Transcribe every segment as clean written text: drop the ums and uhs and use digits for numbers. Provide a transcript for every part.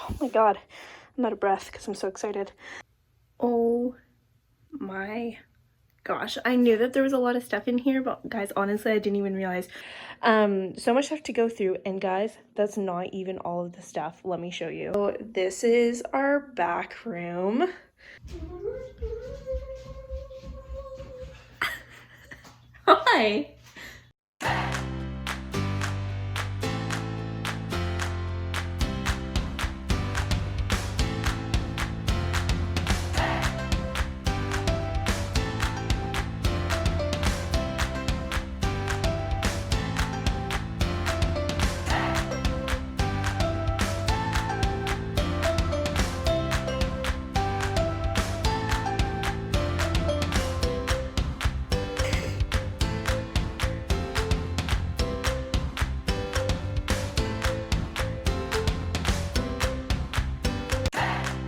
Oh my god, I'm out of breath because I'm so excited. Oh my gosh, I knew that there was a lot of stuff in here, but guys, honestly, I didn't even realize. So much stuff to go through, and guys, that's not even all of the stuff. Let me show you. So this is our back room. Hi.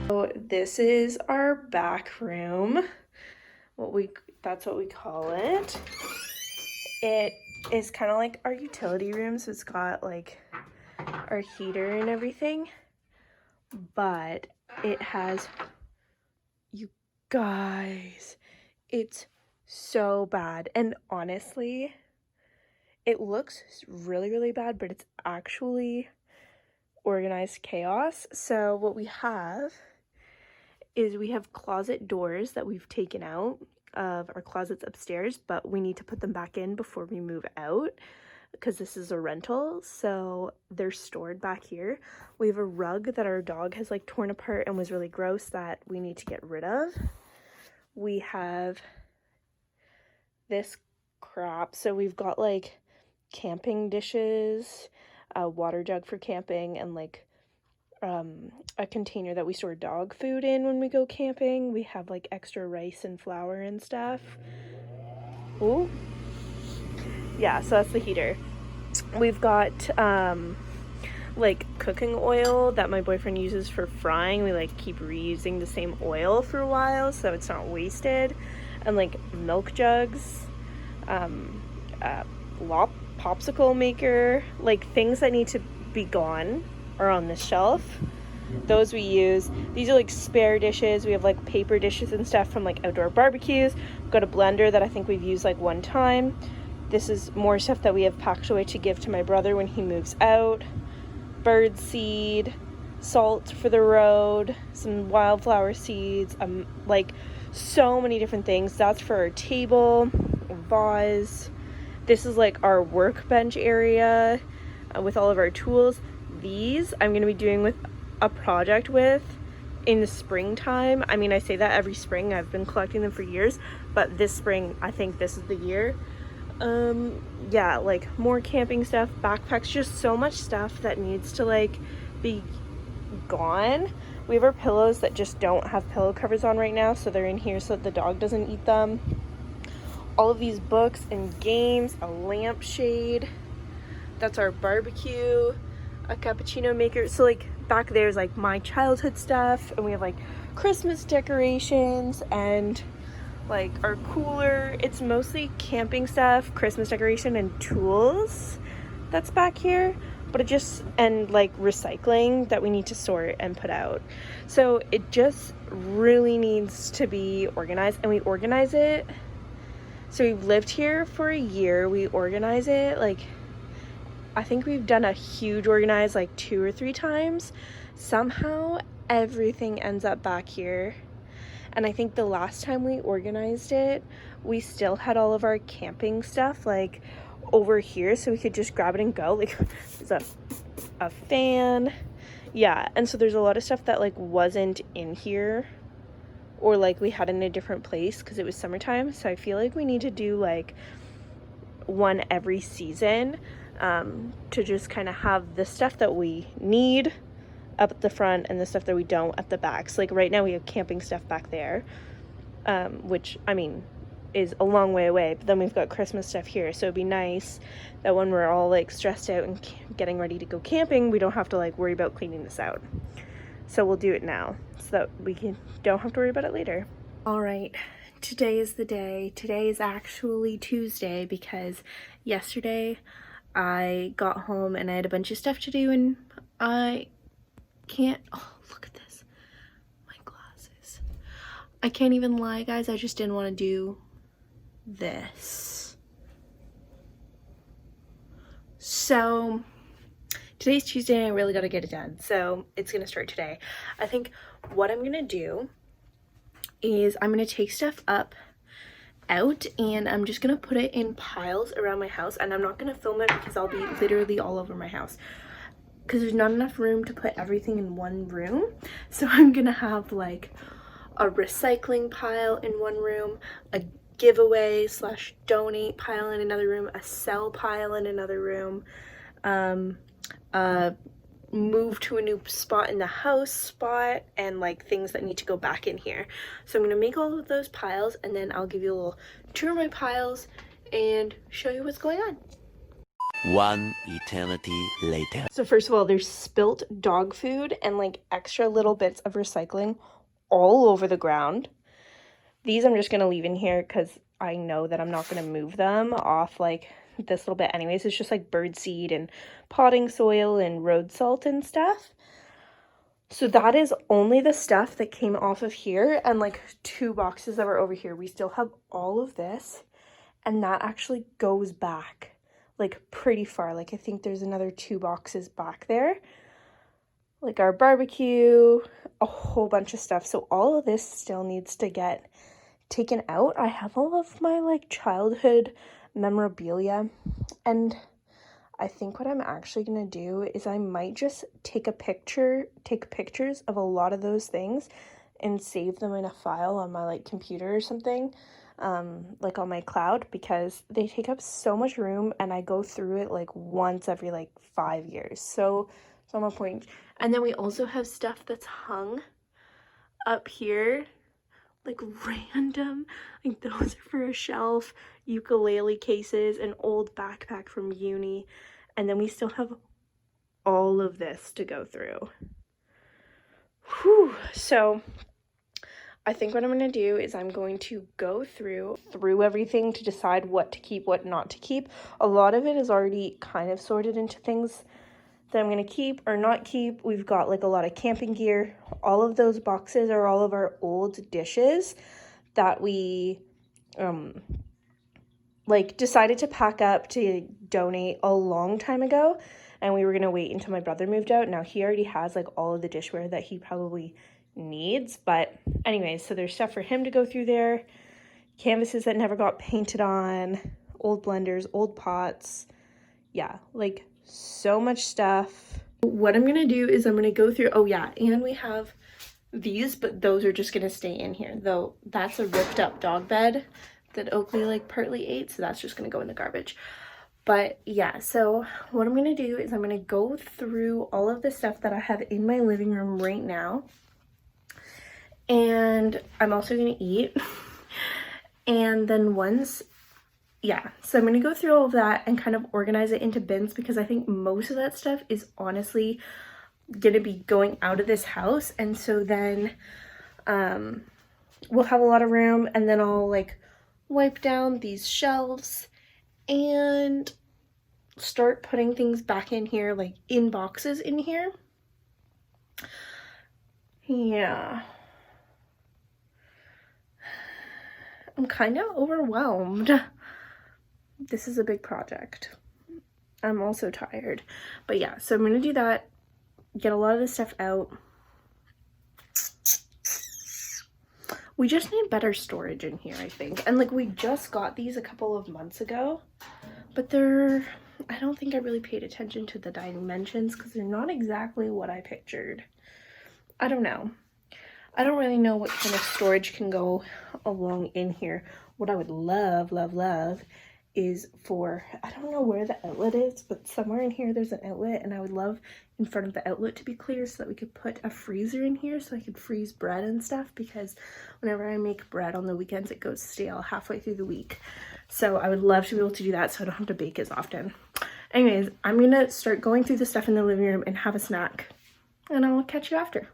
So this is our back room. That's what we call it. It is kind of like our utility room, so it's got like our heater and everything, but it has, you guys, it's so bad. And honestly, it looks really bad, but it's actually organized chaos. So what we have is we have closet doors that we've taken out of our closets upstairs, but we need to put them back in before we move out because this is a rental, so they're stored back here. We have a rug that our dog has like torn apart and was really gross that we need to get rid of. We have this crap, so we've got like camping dishes, a water jug for camping, and like a container that we store dog food in when we go camping. We have like extra rice and flour and stuff. Ooh. Yeah, so that's the heater. We've got like cooking oil that my boyfriend uses for frying. We like keep reusing the same oil for a while so it's not wasted. And like milk jugs, popsicle maker, like things that need to be gone are on this shelf. Those we use. These are like spare dishes. We have like paper dishes and stuff from like outdoor barbecues. We've got a blender that I think we've used like one time. This is more stuff that we have packed away to give to my brother when he moves out. Bird seed, salt for the road, some wildflower seeds, like so many different things. That's for our table, a vase. This is like our workbench area with all of our tools. These I'm going to be doing with a project with in the springtime. I mean, I say that every spring. I've been collecting them for years, but this spring I think this is the year. Yeah, like more camping stuff, backpacks, just so much stuff that needs to like be gone. We have our pillows that just don't have pillow covers on right now, so they're in here so that the dog doesn't eat them. All of these books and games, a lampshade, that's our barbecue, a cappuccino maker. So like back there's like my childhood stuff, and we have like Christmas decorations and like our cooler. It's mostly camping stuff, Christmas decoration, and tools that's back here, but it just, and like recycling that we need to sort and put out. So it just really needs to be organized, and we organize it. So we've lived here for a year. We organize it like, I think we've done a huge organize like 2 or 3 times. Somehow everything ends up back here. And I think the last time we organized it, we still had all of our camping stuff like over here, so we could just grab it and go. Like there's a fan. Yeah, and so there's a lot of stuff that like wasn't in here, or like we had in a different place because it was summertime. So I feel like we need to do like one every season, to just kind of have the stuff that we need up at the front and the stuff that we don't at the back. So like right now we have camping stuff back there, which I mean is a long way away, but then we've got Christmas stuff here. So it'd be nice that when we're all like stressed out and getting ready to go camping, we don't have to like worry about cleaning this out. So we'll do it now so that we don't have to worry about it later. All right, today is the day. Today is actually Tuesday because yesterday I got home and I had a bunch of stuff to do, and I can't, oh, look at this, my glasses. I can't even lie, guys, I just didn't want to do this. So today's Tuesday and I really got to get it done, so it's gonna start today. I think what I'm gonna do is I'm gonna take stuff out and I'm just gonna put it in piles around my house, and I'm not gonna film it because I'll be literally all over my house because there's not enough room to put everything in one room. So I'm gonna have like a recycling pile in one room, a giveaway slash donate pile in another room, a sell pile in another room, move to a new spot in the house spot, and like things that need to go back in here. So I'm gonna make all of those piles and then I'll give you a little tour of my piles and show you what's going on. One eternity later. So first of all, there's spilt dog food and like extra little bits of recycling all over the ground. These I'm just gonna leave in here because I know that I'm not gonna move them off like this little bit anyways. It's just like bird seed and potting soil and road salt and stuff. So that is only the stuff that came off of here, and like 2 boxes that were over here. We still have all of this, and that actually goes back like pretty far. Like I think there's another 2 boxes back there, like our barbecue, a whole bunch of stuff. So all of this still needs to get taken out. I have all of my like childhood memorabilia, and I think what I'm actually gonna do is I might just take pictures of a lot of those things and save them in a file on my like computer or something, like on my cloud, because they take up so much room and I go through it like once every like 5 years. So it's on my point. And then we also have stuff that's hung up here, like random, like those are for a shelf, ukulele cases, an old backpack from uni, and then we still have all of this to go through. Whew. So I think what I'm going to do is I'm going to go through everything to decide what to keep, what not to keep. A lot of it is already kind of sorted into things that I'm going to keep or not keep. We've got like a lot of camping gear. All of those boxes are all of our old dishes that we like decided to pack up to donate a long time ago, and we were going to wait until my brother moved out. Now he already has like all of the dishware that he probably needs, but anyways, so there's stuff for him to go through there, canvases that never got painted on, old blenders, old pots, yeah, like so much stuff. What I'm gonna do is I'm gonna go through, oh yeah, and we have these, but those are just gonna stay in here, though that's a ripped up dog bed that Oakley like partly ate, so that's just gonna go in the garbage. But yeah, so what I'm gonna do is I'm gonna go through all of the stuff that I have in my living room right now, and I'm also gonna eat. And then once, yeah, so I'm gonna go through all of that and kind of organize it into bins, because I think most of that stuff is honestly gonna be going out of this house, and so then we'll have a lot of room, and then I'll like wipe down these shelves and start putting things back in here, like in boxes in here. Yeah, I'm kind of overwhelmed. This is a big project. I'm also tired, but yeah, so I'm gonna do that, get a lot of this stuff out. We just need better storage in here, I think. And like we just got these a couple of months ago, but they're, I don't think I really paid attention to the dimensions because they're not exactly what I pictured. I don't know. I don't really know what kind of storage can go along in here. What I would love, love, love is for, I don't know where the outlet is, but somewhere in here there's an outlet, and I would love in front of the outlet to be clear so that we could put a freezer in here so I could freeze bread and stuff, because whenever I make bread on the weekends it goes stale halfway through the week. So I would love to be able to do that so I don't have to bake as often. Anyways, I'm gonna start going through the stuff in the living room and have a snack, and I'll catch you after.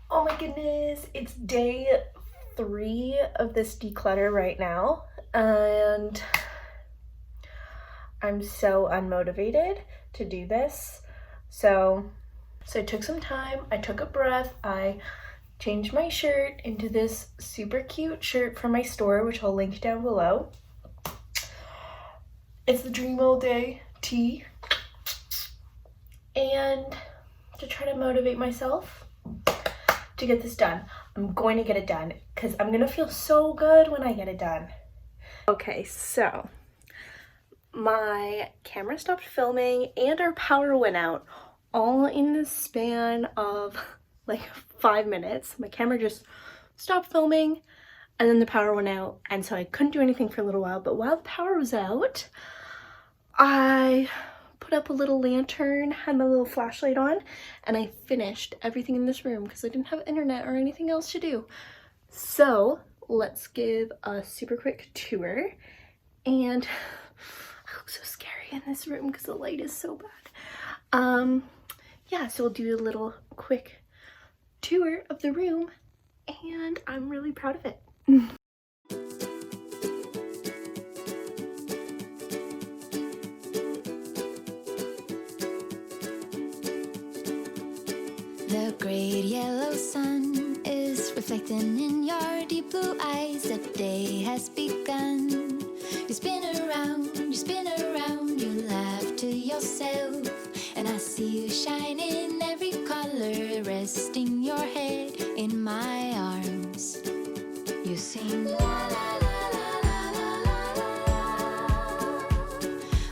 Oh my goodness, it's day 3 of this declutter right now, and I'm so unmotivated to do this. So So I took some time, I took a breath, I changed my shirt into this super cute shirt from my store, which I'll link down below. It's the Dream All Day tee. And to try to motivate myself to get this done. I'm going to get it done because I'm going to feel so good when I get it done. Okay, so my camera stopped filming and our power went out all in the span of like 5 minutes. My camera just stopped filming and then the power went out, and so I couldn't do anything for a little while. But while the power was out, I put up a little lantern, had my little flashlight on, and I finished everything in this room because I didn't have internet or anything else to do. So let's give a super quick tour. And I look so scary in this room because the light is so bad. Yeah, so we'll do a little quick tour of the room, and I'm really proud of it. The great yellow sun is reflecting in your deep blue eyes. The day has begun. You spin around, you laugh to yourself, and I see you shine in every color, resting your head in my arms. You sing la la la la la la la.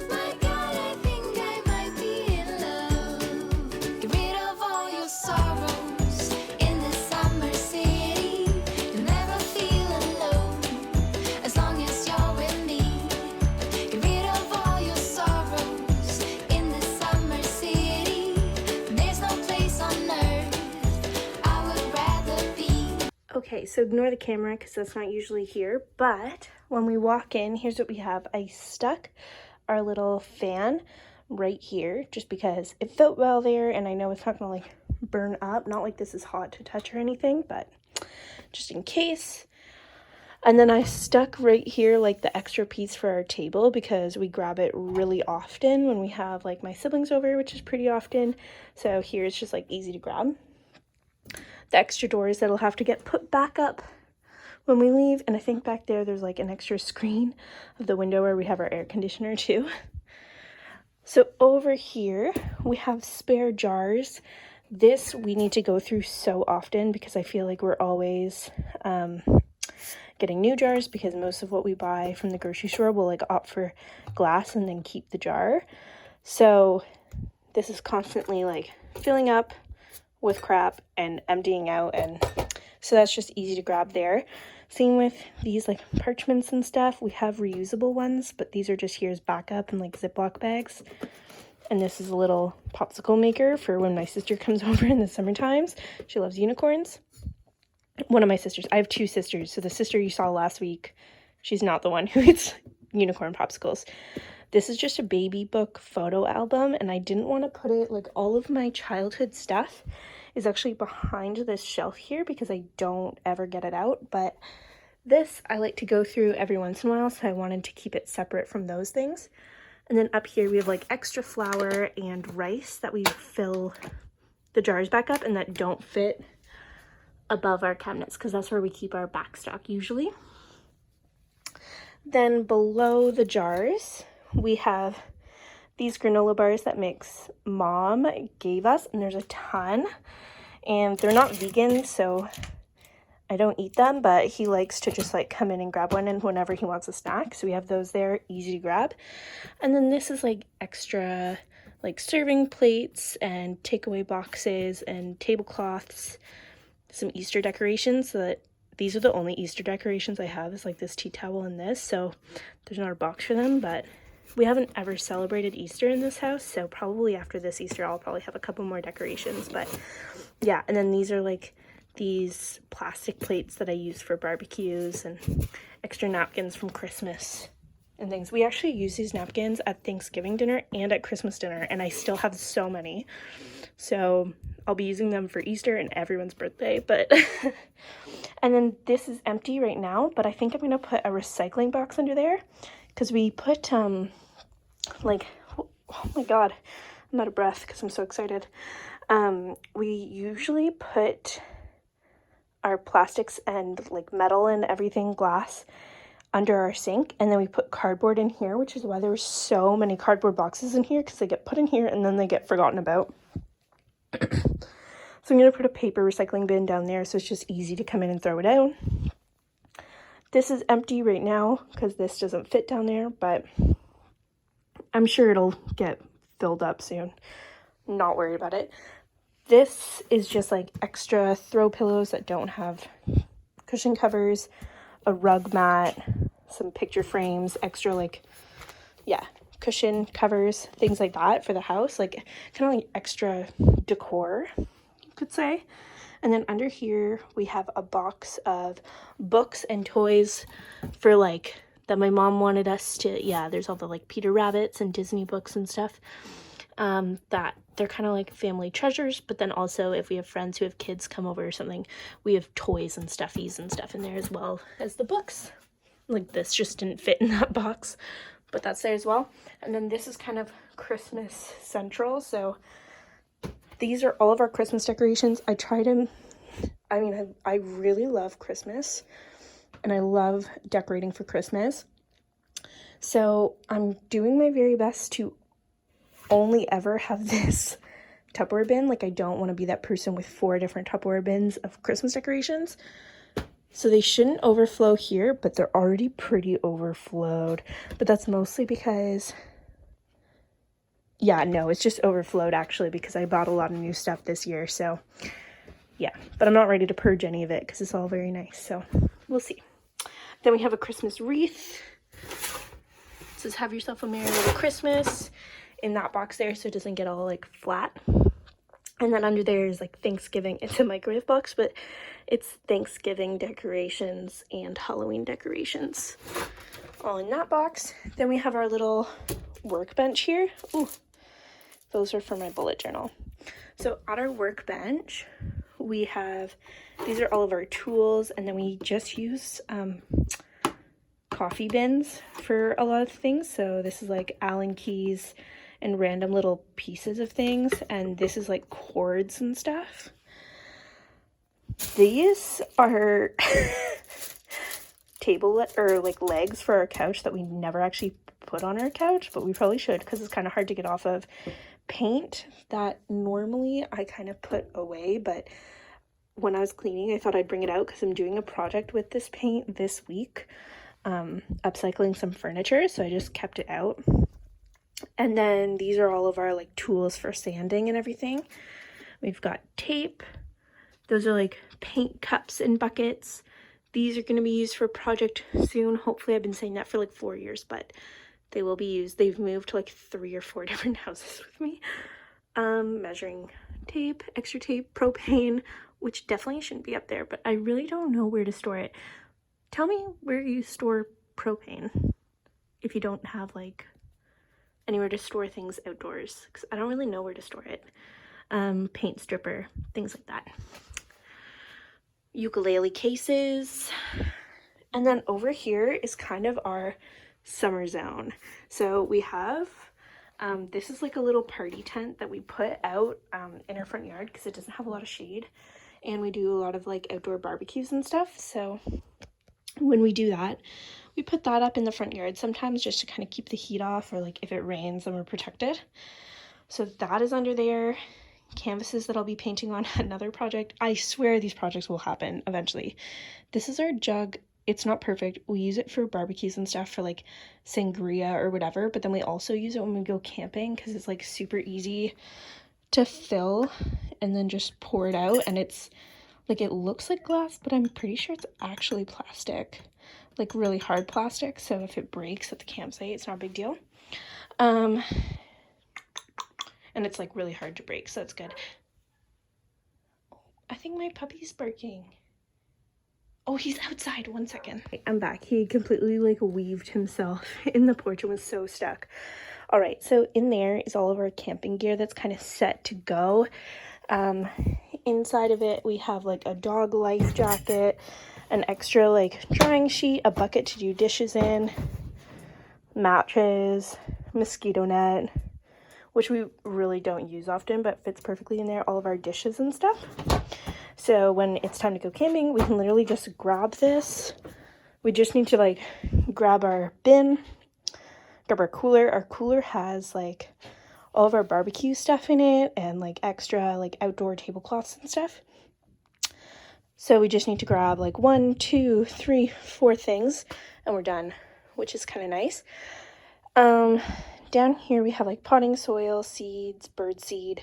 My God, I think I might be in love. Get rid of all your sorrows in this summer city. You'll never feel alone as long as you're with me. Get rid of all your sorrows in this summer city. There's no place on earth I would rather be. Okay, so ignore the camera because that's not usually here, but when we walk in, here's what we have. I stuck our little fan right here just because it felt well there, and I know it's not gonna like burn up, not like this is hot to touch or anything, but just in case. And then I stuck right here like the extra piece for our table because we grab it really often when we have like my siblings over, which is pretty often. So here it's just like easy to grab. The extra doors that'll have to get put back up when we leave, and I think back there's like an extra screen of the window where we have our air conditioner too. So over here we have spare jars. This we need to go through so often because I feel like we're always getting new jars, because most of what we buy from the grocery store will like opt for glass and then keep the jar. So this is constantly like filling up with crap and emptying out, and so that's just easy to grab there. Same with these like parchments and stuff. We have reusable ones, but these are just here as backup in like Ziploc bags. And this is a little popsicle maker for when my sister comes over in the summer times. She loves unicorns. One of my sisters, I have 2 sisters, so the sister you saw last week, she's not the one who eats unicorn popsicles. This is just a baby book photo album, and I didn't want to put it, like all of my childhood stuff is actually behind this shelf here because I don't ever get it out, but this I like to go through every once in a while, so I wanted to keep it separate from those things. And then up here we have like extra flour and rice that we fill the jars back up and that don't fit above our cabinets because that's where we keep our back stock usually. Then below the jars we have these granola bars that Mick's mom gave us, and there's a ton, and they're not vegan, so I don't eat them, but he likes to just like come in and grab one and whenever he wants a snack. So we have those there, easy to grab. And then this is like extra like serving plates and takeaway boxes and tablecloths, some Easter decorations. So that these are the only Easter decorations I have, is like this tea towel and this, so there's not a box for them. But we haven't ever celebrated Easter in this house, so probably after this Easter I'll probably have a couple more decorations. But yeah, and then these are like these plastic plates that I use for barbecues and extra napkins from Christmas and things. We actually use these napkins at Thanksgiving dinner and at Christmas dinner, and I still have so many. So I'll be using them for Easter and everyone's birthday, but and then this is empty right now, but I think I'm gonna put a recycling box under there because we put like, oh my god, I'm out of breath because I'm so excited. We usually put our plastics and like metal and everything, glass, under our sink, and then we put cardboard in here, which is why there's so many cardboard boxes in here, because they get put in here and then they get forgotten about. So I'm going to put a paper recycling bin down there so it's just easy to come in and throw it out. This is empty right now because this doesn't fit down there, but I'm sure it'll get filled up soon. Not worried about it. This is just like extra throw pillows that don't have cushion covers, a rug mat, some picture frames, extra like, yeah, cushion covers, things like that for the house, like kind of like extra decor, you could say. And then under here we have a box of books and toys for like that my mom wanted us to, yeah, there's all the like Peter Rabbits and Disney books and stuff, that they're kind of like family treasures. But then also if we have friends who have kids come over or something, we have toys and stuffies and stuff in there as well as the books. Like this just didn't fit in that box, but that's there as well. And then this is kind of Christmas central, so these are all of our Christmas decorations. I really love Christmas and I love decorating for Christmas. So I'm doing my very best to only ever have this Tupperware bin. Like I don't want to be that person with 4 different Tupperware bins of Christmas decorations. So they shouldn't overflow here, but they're already pretty overflowed. But that's mostly because, yeah, no, it's just overflowed actually because I bought a lot of new stuff this year. So yeah, but I'm not ready to purge any of it because it's all very nice. So we'll see. Then we have a Christmas wreath. It says, "Have yourself a Merry Little Christmas," in that box there so it doesn't get all like flat. And then under there is like Thanksgiving. It's a microwave box, but it's Thanksgiving decorations and Halloween decorations all in that box. Then we have our little workbench here. Ooh, those are for my bullet journal. So at our workbench, we have, these are all of our tools, and then we just use coffee bins for a lot of things. So this is like Allen keys and random little pieces of things, and this is like cords and stuff. These are table or like legs for our couch that we never actually put on our couch, but we probably should because it's kind of hard to get off of. Paint that normally I kind of put away, but when I was cleaning I thought I'd bring it out because I'm doing a project with this paint this week, upcycling some furniture, so I just kept it out. And then these are all of our like tools for sanding and everything. We've got tape. Those are like paint cups and buckets. These are going to be used for a project soon. Hopefully. I've been saying that for like 4 years, but they will be used. They've moved to like 3 or 4 different houses with me. Measuring tape, extra tape, propane, which definitely shouldn't be up there, but I really don't know where to store it. Tell me where you store propane if you don't have like anywhere to store things outdoors, because I don't really know where to store it. Paint stripper, things like that. Ukulele cases. And then over here is kind of our summer zone. So we have, this is like a little party tent that we put out in our front yard because it doesn't have a lot of shade. And we do a lot of like outdoor barbecues and stuff. So when we do that, we put that up in the front yard sometimes just to kind of keep the heat off, or like if it rains then we're protected. So that is under there. Canvases that I'll be painting on another project. I swear these projects will happen eventually. This is our jug. It's not perfect. We use it for barbecues and stuff for like sangria or whatever, but then we also use it when we go camping because it's like super easy to fill and then just pour it out. And it's like, it looks like glass, but I'm pretty sure it's actually plastic, like really hard plastic. So if it breaks at the campsite, it's not a big deal. And it's like really hard to break, so it's good. I think my puppy's barking. Oh, he's outside. 1 second. I'm back. He completely like weaved himself in the porch and was so stuck. All right, so in there is all of our camping gear that's kind of set to go. Inside of it, we have like a dog life jacket, an extra like drying sheet, a bucket to do dishes in, matches, mosquito net. which we really don't use often, but fits perfectly in there, all of our dishes and stuff. So when it's time to go camping, we can literally just grab this. We just need to like grab our bin, grab our cooler. Our cooler has like all of our barbecue stuff in it and like extra like outdoor tablecloths and stuff. So we just need to grab like 1, 2, 3, 4 things and we're done, which is kind of nice. Down here we have like potting soil, seeds, birdseed,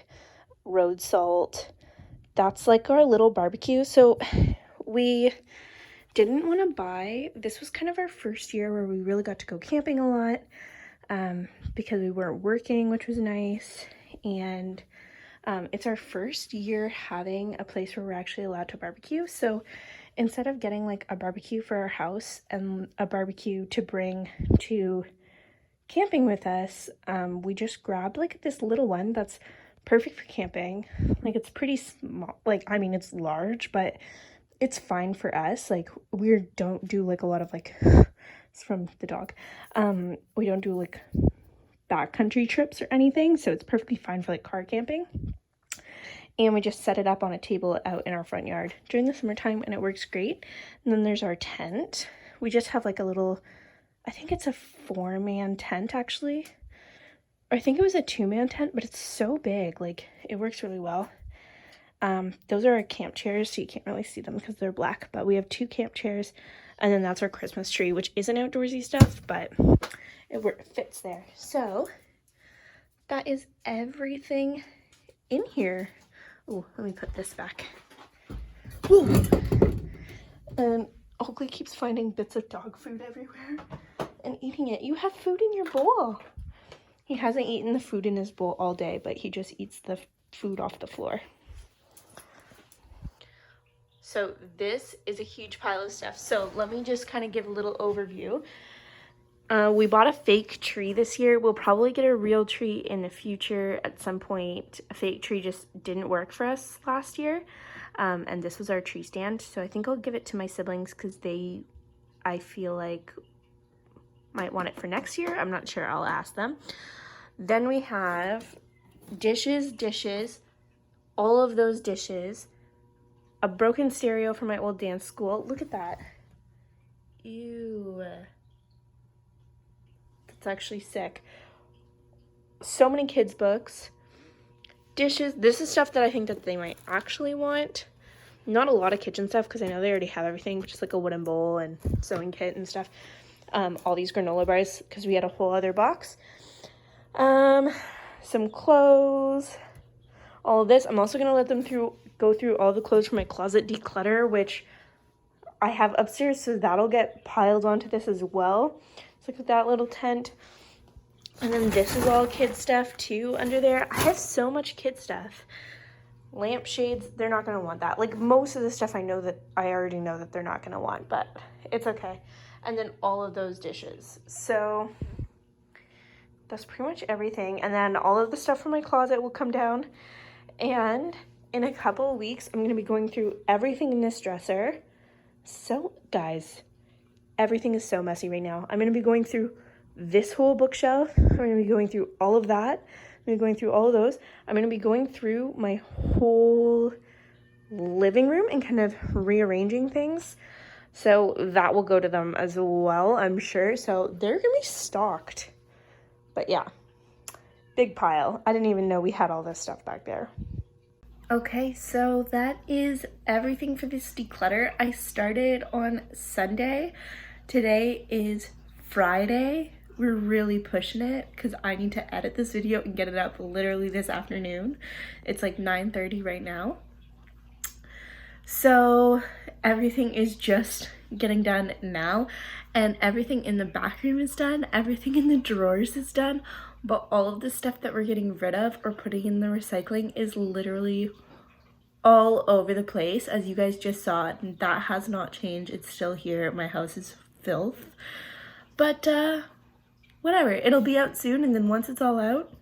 road salt. That's like our little barbecue. So we didn't want to buy, this was kind of our first year where we really got to go camping a lot, because we weren't working, which was nice. And it's our first year having a place where we're actually allowed to barbecue. So instead of getting like a barbecue for our house and a barbecue to bring to camping with us, we just grabbed like this little one that's perfect for camping. Like it's pretty small, like I mean it's large, but it's fine for us. Like we don't do like a lot of like it's from the dog, we don't do like backcountry trips or anything, so it's perfectly fine for like car camping. And we just set it up on a table out in our front yard during the summertime and it works great. And then there's our tent. We just have like a little, I think it's a 4-man tent actually. Or I think it was a 2-man tent, but it's so big, like it works really well. Those are our camp chairs, so you can't really see them because they're black, but we have 2 camp chairs, and then that's our Christmas tree, which isn't outdoorsy stuff, but it fits there. So that is everything in here. Oh, let me put this back. Woo! And Oakley keeps finding bits of dog food everywhere and eating it. You have food in your bowl. He hasn't eaten the food in his bowl all day, but he just eats the food off the floor. So this is a huge pile of stuff. So let me just kind of give a little overview. We bought a fake tree this year. We'll probably get a real tree in the future at some point. A fake tree just didn't work for us last year. And this was our tree stand. So I think I'll give it to my siblings because I feel like might want it for next year. I'm not sure. I'll ask them. Then we have dishes, all of those dishes, a broken stereo from my old dance school. Look at that. Ew. That's actually sick. So many kids' books. Dishes. This is stuff that I think that they might actually want. Not a lot of kitchen stuff because I know they already have everything, which is like a wooden bowl and sewing kit and stuff. All these granola bars because we had a whole other box. Some clothes. All of this. I'm also going to let them go through all the clothes from my closet declutter, which I have upstairs, so that'll get piled onto this as well. So look at that little tent. And then this is all kid stuff too under there. I have so much kid stuff. Lampshades, they're not going to want that. Like most of the stuff I already know that they're not going to want, but it's okay. And then all of those dishes. So that's pretty much everything. And then all of the stuff from my closet will come down. And in a couple of weeks, I'm going to be going through everything in this dresser. So, guys, everything is so messy right now. I'm going to be going through this whole bookshelf. I'm going to be going through all of that. I'm going to be going through all of those. I'm going to be going through my whole living room and kind of rearranging things. So that will go to them as well, I'm sure. So they're going to be stocked. But yeah, big pile. I didn't even know we had all this stuff back there. Okay, so that is everything for this declutter. I started on Sunday. Today is Friday. We're really pushing it because I need to edit this video and get it up literally this afternoon. It's like 9:30 right now. So everything is just getting done now, and everything in the back room is done. Everything in the drawers is done. But all of the stuff that we're getting rid of or putting in the recycling is literally all over the place, as you guys just saw. That has not changed. It's still here. My house is filth. But whatever. It'll be out soon, and then once it's all out,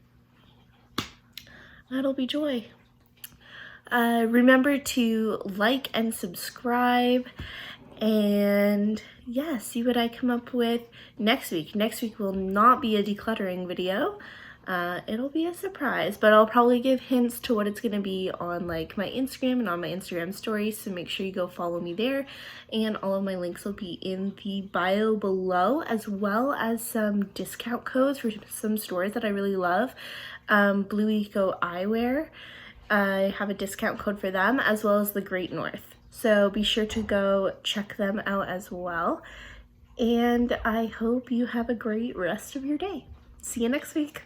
that'll be joy. Remember to like and subscribe, and yeah, see what I come up with next week. Next week will not be a decluttering video, It'll be a surprise, but I'll probably give hints to what it's going to be on like my Instagram and on my Instagram stories, so make sure you go follow me there, and all of my links will be in the bio below, as well as some discount codes for some stores that I really love. Blue Eco Eyewear, I have a discount code for them, as well as the Great North, so be sure to go check them out as well, and I hope you have a great rest of your day. See you next week.